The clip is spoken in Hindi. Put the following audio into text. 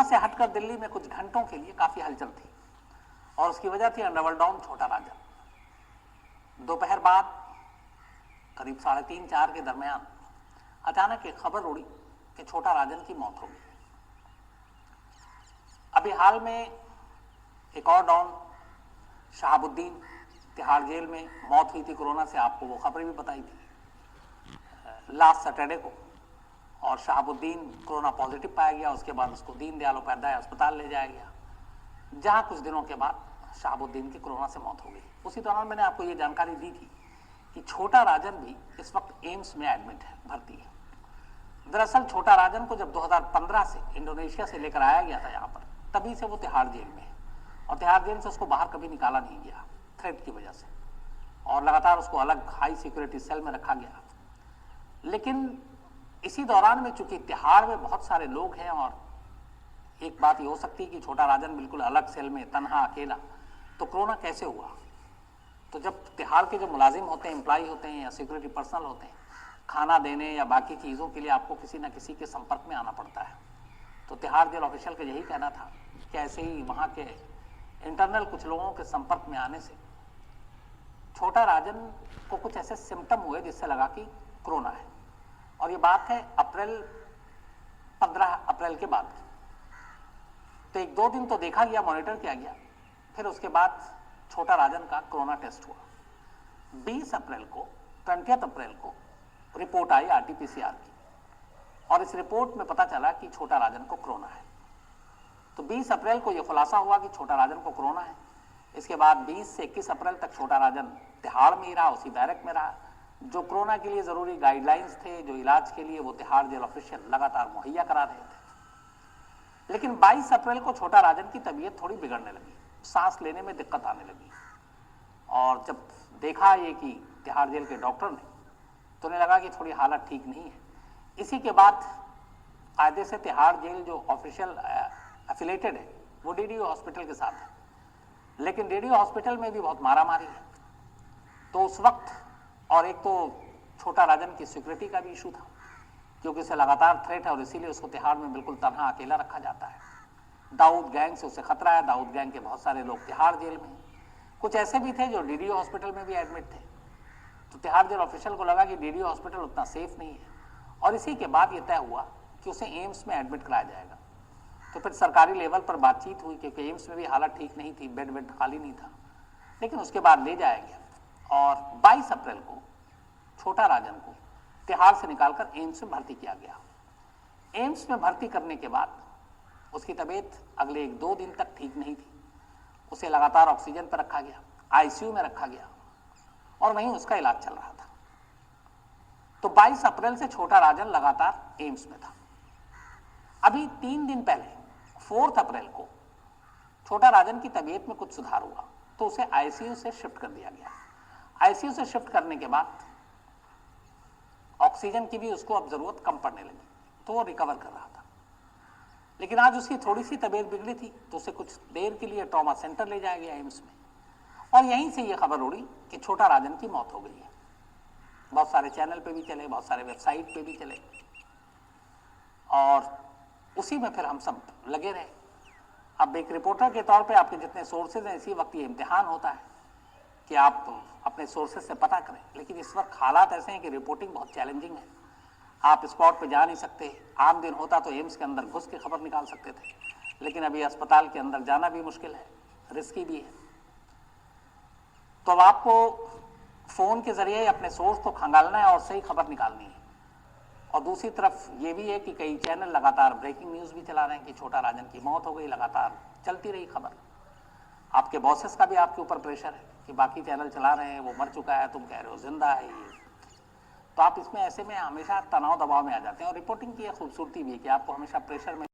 से हटकर दिल्ली में कुछ घंटों के लिए काफी हलचल थी और उसकी वजह थी अंडरवर्ल्ड डॉन छोटा राजन। दोपहर बाद करीब 3:30-4 के दरमियान अचानक एक खबर उड़ी कि छोटा राजन की मौत हो गई। अभी हाल में एक और डॉन शहाबुद्दीन तिहाड़ जेल में मौत हुई थी कोरोना से, आपको वो खबरें भी बताई थी लास्ट सैटरडे को। और शहाबुद्दीन कोरोना पॉजिटिव पाया गया, उसके बाद उसको दीनदयाल उपाध्याय अस्पताल ले जाया गया, जहां कुछ दिनों के बाद शहाबुद्दीन की कोरोना से मौत हो गई। उसी दौरान मैंने आपको ये जानकारी दी थी कि छोटा राजन भी इस वक्त एम्स में एडमिट है, भर्ती है। दरअसल छोटा राजन को जब 2015 से इंडोनेशिया से लेकर आया गया था यहाँ पर, तभी से वो तिहाड़ जेल में है और तिहाड़ जेल से उसको बाहर कभी निकाला नहीं गया थ्रेट की वजह से, और लगातार उसको अलग हाई सिक्योरिटी सेल में रखा गया। लेकिन इसी दौरान में चूंकि तिहाड़ में बहुत सारे लोग हैं और एक बात ये हो सकती है कि छोटा राजन बिल्कुल अलग सेल में तन्हा अकेला, तो कोरोना कैसे हुआ? तो जब तिहाड़ के जो मुलाजिम होते हैं, एम्प्लॉय होते हैं या सिक्योरिटी पर्सनल होते हैं, खाना देने या बाकी चीज़ों के लिए आपको किसी न किसी के संपर्क में आना पड़ता है। तो तिहाड़ जेल ऑफिशियल का यही कहना था कि ऐसे ही वहाँ के इंटरनल कुछ लोगों के संपर्क में आने से छोटा राजन को कुछ ऐसे सिम्टम हुए जिससे लगा कि कोरोना है। और ये बात है 15 अप्रैल के बाद की। तो 1-2 दिन तो देखा गया, मॉनिटर किया गया, फिर उसके बाद छोटा राजन का कोरोना टेस्ट हुआ। 20 अप्रैल को 20 अप्रैल को रिपोर्ट आई RT-PCR की और इस रिपोर्ट में पता चला कि छोटा राजन को कोरोना है। तो 20 अप्रैल को यह खुलासा हुआ कि छोटा राजन को कोरोना है। इसके बाद 20 से 21 अप्रैल तक छोटा राजन तिहाड़ में ही रहा, उसी बैरक में रहा। जो कोरोना के लिए जरूरी गाइडलाइंस थे, जो इलाज के लिए, वो तिहाड़ जेल ऑफिशियल लगातार मुहैया करा रहे थे। लेकिन 22 अप्रैल को छोटा राजन की तबीयत थोड़ी बिगड़ने लगी, सांस लेने में दिक्कत आने लगी। और जब देखा ये कि तिहाड़ जेल के डॉक्टर ने, तो उन्हें लगा कि थोड़ी हालत ठीक नहीं है। इसी के बाद कायदे से तिहाड़ जेल जो ऑफिशियल एफिलेटेड है वो DDO हॉस्पिटल के साथ है, लेकिन DDO हॉस्पिटल में भी बहुत मारामारी है। तो उस वक्त, और एक तो छोटा राजन की सिक्योरिटी का भी इशू था क्योंकि उसे लगातार थ्रेट है और इसीलिए उसको तिहाड़ में बिल्कुल तन्हा अकेला रखा जाता है। दाऊद गैंग से उसे खतरा है, दाऊद गैंग के बहुत सारे लोग तिहाड़ जेल में, कुछ ऐसे भी थे जो DDO हॉस्पिटल में भी एडमिट थे। तो तिहाड़ जेल ऑफिशियल को लगा कि DDO हॉस्पिटल उतना सेफ नहीं है और इसी के बाद ये तय हुआ कि उसे एम्स में एडमिट कराया जाएगा। तो फिर सरकारी लेवल पर बातचीत हुई क्योंकि एम्स में भी हालत ठीक नहीं थी, बेड खाली नहीं था, लेकिन उसके बाद ले जाया गया और 22 अप्रैल को छोटा राजन को तिहाड़ से निकालकर एम्स में भर्ती किया गया। एम्स में भर्ती करने के बाद उसकी तबीयत अगले 1-2 दिन तक ठीक नहीं थी। उसे लगातार ऑक्सीजन पर रखा गया, ICU में रखा गया और वहीं उसका इलाज चल रहा था। तो 22 अप्रैल से छोटा राजन लगातार एम्स में था। अभी 3 दिन पहले 4 अप्रैल को छोटा राजन की तबीयत में कुछ सुधार हुआ तो उसे ICU से शिफ्ट कर दिया गया। ICU से शिफ्ट करने के बाद ऑक्सीजन की भी उसको अब जरूरत कम पड़ने लगी, तो वो रिकवर कर रहा था। लेकिन आज उसकी थोड़ी सी तबीयत बिगड़ी थी तो उसे कुछ देर के लिए ट्रॉमा सेंटर ले जाया गया एम्स में, और यहीं से ये खबर उड़ी कि छोटा राजन की मौत हो गई है। बहुत सारे चैनल पे भी चले, बहुत सारे वेबसाइट पे भी चले और उसी में फिर हम सब लगे रहे। अब एक रिपोर्टर के तौर पे आपके जितने सोर्सेज हैं, इसी वक्त ये इम्तिहान होता है कि आप अपने सोर्सेज से पता करें, लेकिन इस वक्त हालात ऐसे हैं कि रिपोर्टिंग बहुत चैलेंजिंग है। आप स्पॉट पे जा नहीं सकते। आम दिन होता तो एम्स के अंदर घुस के खबर निकाल सकते थे, लेकिन अभी अस्पताल के अंदर जाना भी मुश्किल है, रिस्की भी है। तो अब आपको फोन के जरिए अपने सोर्स को खंगालना है और सही खबर निकालनी है। और दूसरी तरफ ये भी है कि कई चैनल लगातार ब्रेकिंग न्यूज भी चला रहे हैं कि छोटा राजन की मौत हो गई, लगातार चलती रही खबर। आपके बॉसेस का भी आपके ऊपर प्रेशर है कि बाकी चैनल चला रहे हैं वो मर चुका है, तुम कह रहे हो जिंदा है। ये तो आप इसमें ऐसे में हमेशा तनाव दबाव में आ जाते हैं। और रिपोर्टिंग की खूबसूरती भी है कि आपको हमेशा प्रेशर में